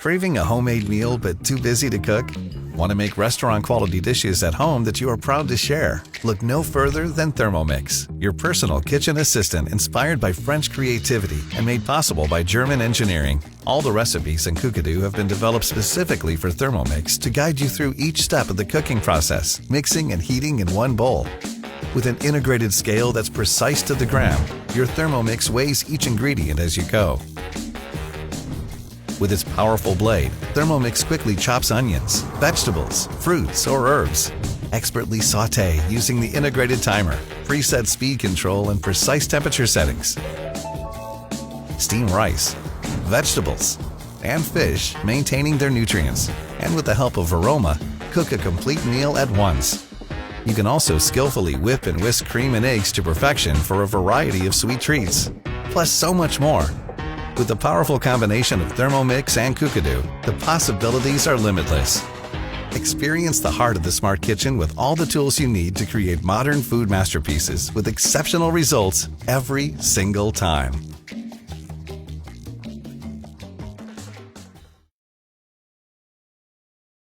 Craving a homemade meal but too busy to cook? Want to make restaurant-quality dishes at home that you are proud to share? Look no further than Thermomix, your personal kitchen assistant inspired by French creativity and made possible by German engineering. All the recipes in Cookidoo have been developed specifically for Thermomix to guide you through each step of the cooking process, mixing and heating in one bowl. With an integrated scale that's precise to the gram, your Thermomix weighs each ingredient as you go. With its powerful blade, Thermomix quickly chops onions, vegetables, fruits, or herbs. Expertly sauté using the integrated timer, preset speed control, and precise temperature settings. Steam rice, vegetables, and fish, maintaining their nutrients. And with the help of aroma, cook a complete meal at once. You can also skillfully whip and whisk cream and eggs to perfection for a variety of sweet treats. Plus so much more. With the powerful combination of Thermomix and Cookidoo, the possibilities are limitless. Experience the heart of the smart kitchen with all the tools you need to create modern food masterpieces with exceptional results every single time.